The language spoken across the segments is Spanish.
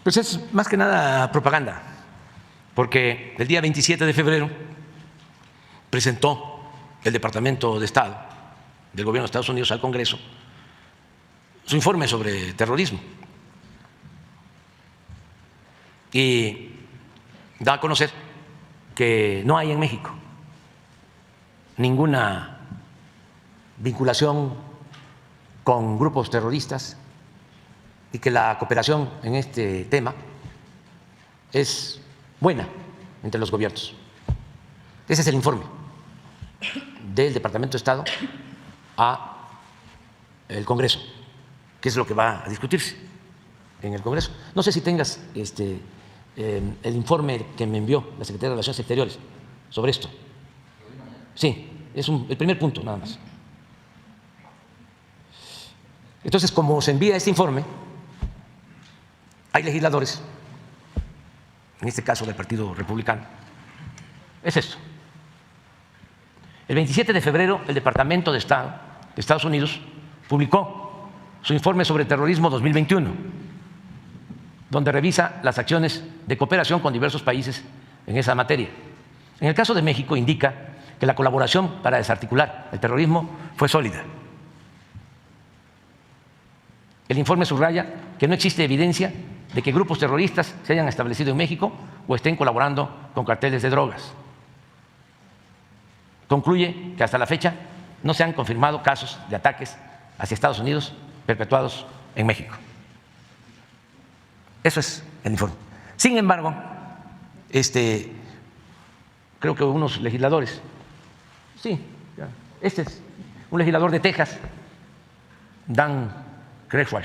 Pues es más que nada propaganda, porque el día 27 de febrero presentó el Departamento de Estado del Gobierno de Estados Unidos al Congreso su informe sobre terrorismo y da a conocer que no hay en México ninguna vinculación con grupos terroristas y que la cooperación en este tema es buena entre los gobiernos. Ese es el informe del Departamento de Estado al Congreso, que es lo que va a discutirse en el Congreso. No sé si tengas el informe que me envió la Secretaría de Relaciones Exteriores sobre esto. Sí, es el primer punto nada más. Entonces, como se envía este informe, hay legisladores, en este caso del Partido Republicano, es esto. El 27 de febrero, el Departamento de Estado de Estados Unidos publicó su informe sobre terrorismo 2021, donde revisa las acciones de cooperación con diversos países en esa materia. En el caso de México, indica que la colaboración para desarticular el terrorismo fue sólida. El informe subraya que no existe evidencia de que grupos terroristas se hayan establecido en México o estén colaborando con carteles de drogas. Concluye que hasta la fecha no se han confirmado casos de ataques hacia Estados Unidos perpetuados en México. Eso es el informe. Sin embargo, creo que unos legisladores, sí, este es un legislador de Texas, Dan Crenshaw.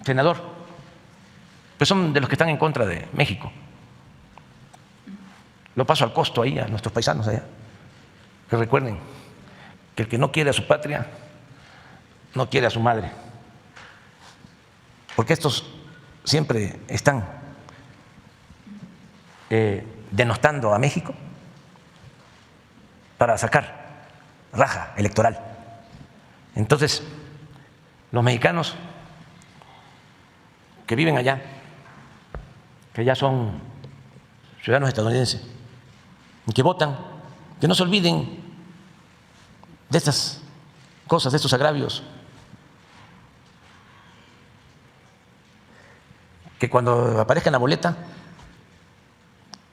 Senador, pues son de los que están en contra de México. Lo paso al costo ahí a nuestros paisanos allá, que recuerden que el que no quiere a su patria no quiere a su madre, porque estos siempre están denostando a México para sacar raja electoral. Entonces, los mexicanos que viven allá, que ya son ciudadanos estadounidenses y que votan, que no se olviden de estas cosas, de estos agravios, que cuando aparezca en la boleta,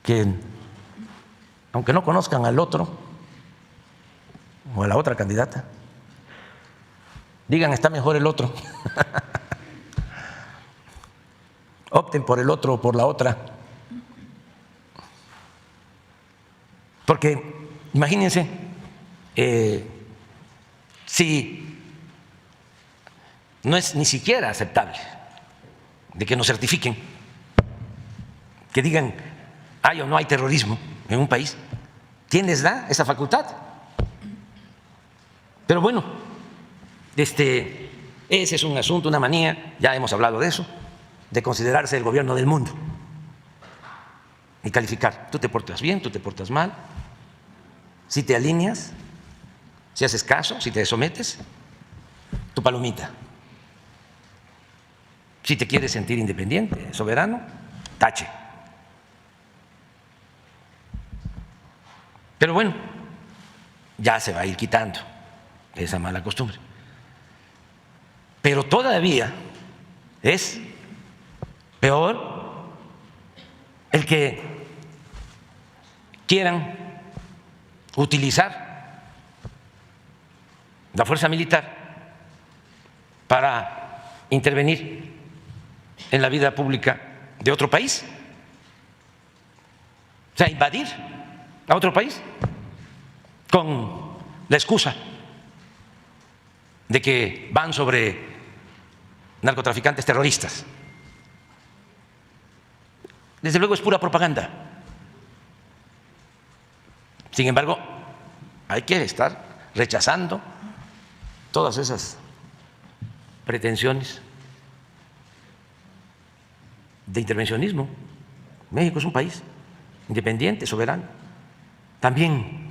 que aunque no conozcan al otro o a la otra candidata, digan está mejor el otro, opten por el otro o por la otra, porque imagínense si no es ni siquiera aceptable de que nos certifiquen, que digan hay o no hay terrorismo en un país, ¿quién les da esa facultad? Pero bueno, ese es un asunto, una manía, ya hemos hablado de eso, de considerarse el gobierno del mundo y calificar. Tú te portas bien, tú te portas mal, si te alineas, si haces caso, si te sometes, tu palomita. Si te quieres sentir independiente, soberano, tache. Pero bueno, ya se va a ir quitando esa mala costumbre. Pero todavía es peor el que quieran utilizar la fuerza militar para intervenir en la vida pública de otro país, o sea, invadir a otro país con la excusa de que van sobre narcotraficantes terroristas. Desde luego es pura propaganda. Sin embargo, hay que estar rechazando todas esas pretensiones de intervencionismo. México es un país independiente, soberano. También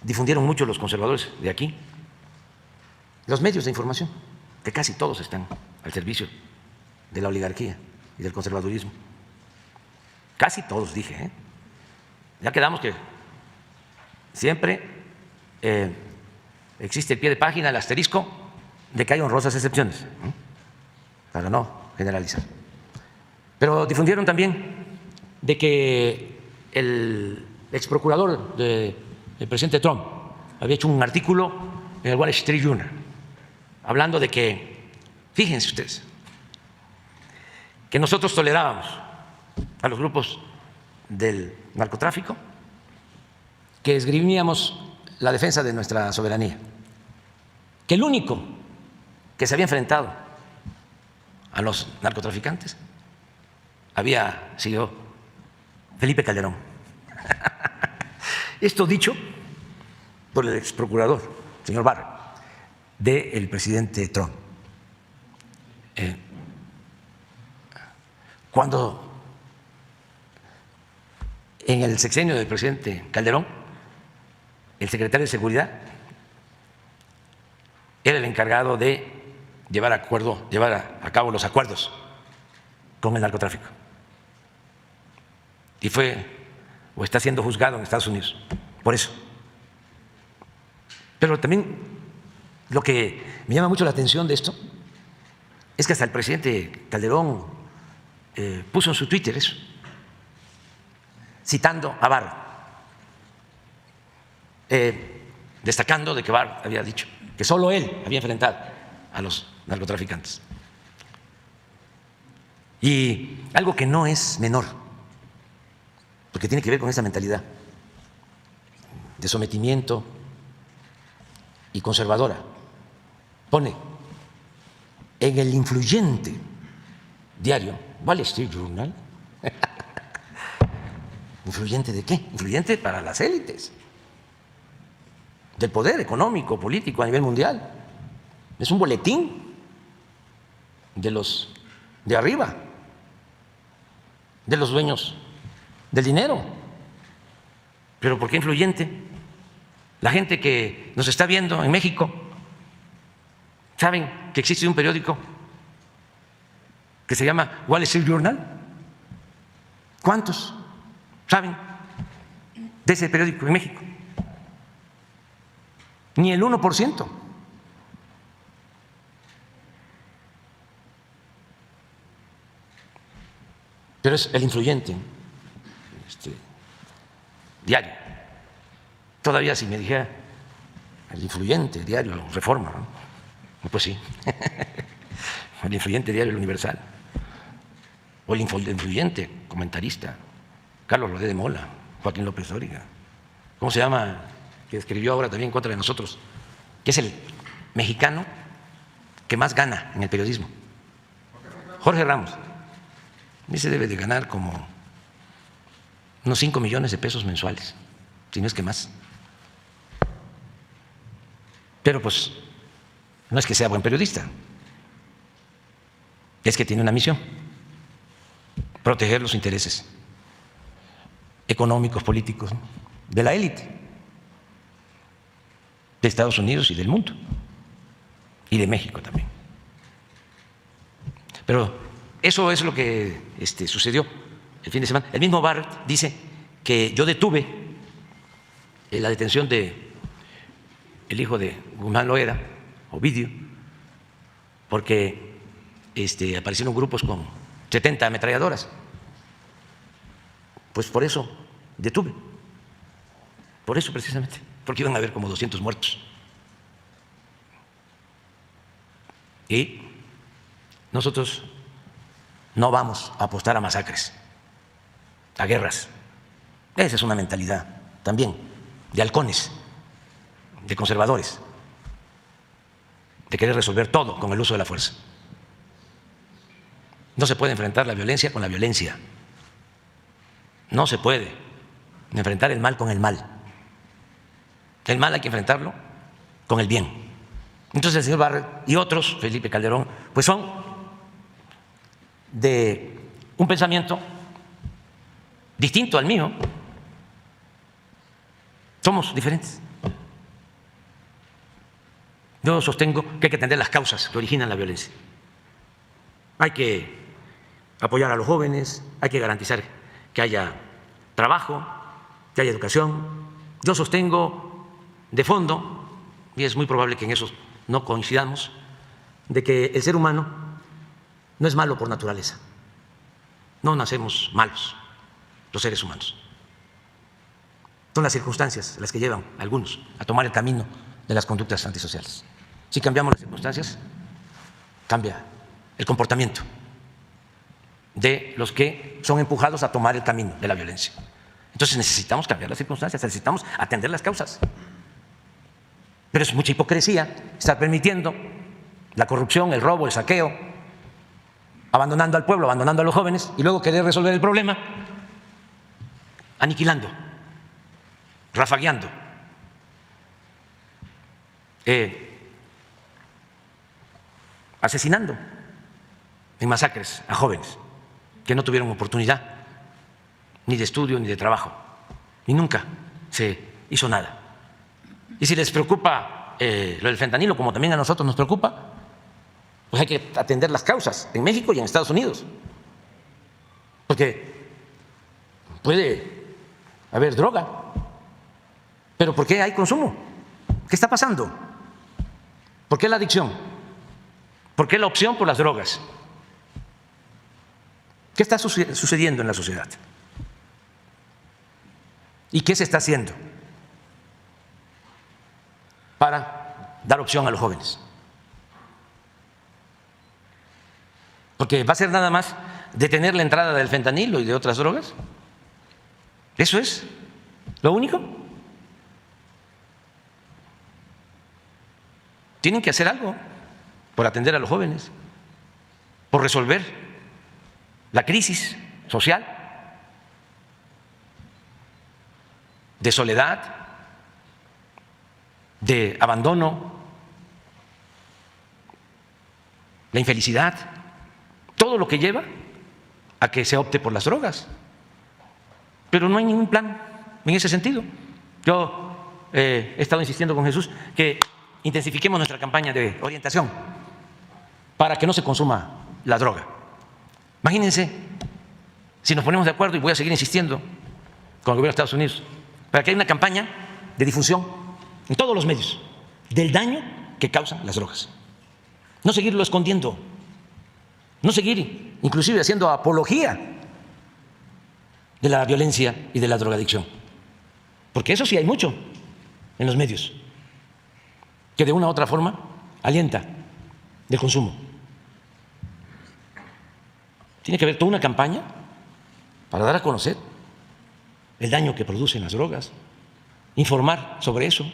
difundieron mucho los conservadores de aquí, los medios de información, que casi todos están al servicio de la oligarquía y del conservadurismo. Casi todos, dije, ¿eh? Ya quedamos que siempre existe el pie de página, el asterisco, de que hay honrosas excepciones, ¿no? Para no generalizar. Pero difundieron también de que el exprocurador del presidente Trump había hecho un artículo en el Wall Street Journal hablando de que, fíjense ustedes, que nosotros tolerábamos a los grupos del narcotráfico, que esgrimíamos la defensa de nuestra soberanía, que el único que se había enfrentado a los narcotraficantes había sido Felipe Calderón. Esto dicho por el ex procurador, señor Barr, del presidente Trump. Cuando en el sexenio del presidente Calderón, el secretario de Seguridad era el encargado de llevar a cabo los acuerdos con el narcotráfico. Y fue o está siendo juzgado en Estados Unidos por eso. Pero también lo que me llama mucho la atención de esto es que hasta el presidente Calderón puso en su Twitter eso, citando a Barr, destacando de que Barr había dicho que solo él había enfrentado a los narcotraficantes. Y algo que no es menor, porque tiene que ver con esa mentalidad de sometimiento y conservadora, pone en el influyente diario Wall Street Journal. ¿Influyente de qué? Influyente para las élites del poder económico, político a nivel mundial. Es un boletín de los de arriba, de los dueños del dinero. ¿Pero por qué influyente? La gente que nos está viendo en México, ¿saben que existe un periódico que se llama Wall Street Journal? ¿Cuántos saben de ese periódico en México? Ni el 1%. Pero es el influyente diario. Todavía si me dijera el influyente diario Reforma, ¿no? Pues sí. El influyente diario El Universal, o el influyente comentarista Carlos Rodé de Mola, Joaquín López Dóriga, ¿cómo se llama? Que escribió ahora también en contra de nosotros, que es el mexicano que más gana en el periodismo, Jorge Ramos. Ese debe de ganar como unos 5 millones de pesos mensuales, si no es que más. Pero pues no es que sea buen periodista, es que tiene una misión: proteger los intereses económicos, políticos, ¿no?, de la élite de Estados Unidos y del mundo, y de México también. Pero eso es lo que sucedió el fin de semana. El mismo Barr dice que yo detuve la detención de el hijo de Guzmán Loera, Ovidio, porque aparecieron grupos con 70 ametralladoras. Pues por eso detuve, por eso precisamente, porque iban a haber como 200 muertos. Y nosotros no vamos a apostar a masacres, a guerras. Esa es una mentalidad también de halcones, de conservadores, de querer resolver todo con el uso de la fuerza. No se puede enfrentar la violencia con la violencia. No se puede enfrentar el mal con el mal. El mal hay que enfrentarlo con el bien. Entonces el señor Barr y otros, Felipe Calderón, pues son de un pensamiento distinto al mío. Somos diferentes. Yo sostengo que hay que atender las causas que originan la violencia. Hay que apoyar a los jóvenes, hay que garantizar que haya trabajo, que haya educación. Yo sostengo de fondo, y es muy probable que en eso no coincidamos, de que el ser humano no es malo por naturaleza. No nacemos malos los seres humanos. Son las circunstancias las que llevan a algunos a tomar el camino de las conductas antisociales. Si cambiamos las circunstancias, cambia el comportamiento de los que son empujados a tomar el camino de la violencia. Entonces necesitamos cambiar las circunstancias, necesitamos atender las causas. Pero es mucha hipocresía estar permitiendo la corrupción, el robo, el saqueo, abandonando al pueblo, abandonando a los jóvenes y luego querer resolver el problema aniquilando, rafagueando, asesinando en masacres a jóvenes que no tuvieron oportunidad ni de estudio ni de trabajo y nunca se hizo nada. Y si les preocupa lo del fentanilo, como también a nosotros nos preocupa, pues hay que atender las causas en México y en Estados Unidos, porque puede haber droga, pero ¿por qué hay consumo? ¿Qué está pasando? ¿Por qué la adicción? ¿Por qué la opción por las drogas? ¿Qué está sucediendo en la sociedad? ¿Y qué se está haciendo para dar opción a los jóvenes? Porque va a ser nada más detener la entrada del fentanilo y de otras drogas. ¿Eso es lo único? Tienen que hacer algo por atender a los jóvenes, por resolver la crisis social, de soledad, de abandono, la infelicidad, todo lo que lleva a que se opte por las drogas. Pero no hay ningún plan en ese sentido. Yo he estado insistiendo con Jesús que intensifiquemos nuestra campaña de orientación para que no se consuma la droga. Imagínense si nos ponemos de acuerdo, y voy a seguir insistiendo con el gobierno de Estados Unidos, para que haya una campaña de difusión en todos los medios del daño que causan las drogas. No seguirlo escondiendo, no seguir inclusive haciendo apología de la violencia y de la drogadicción, porque eso sí hay mucho en los medios, que de una u otra forma alienta del consumo. Tiene que haber toda una campaña para dar a conocer el daño que producen las drogas, informar sobre eso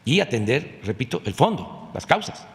y atender, repito, el fondo, las causas.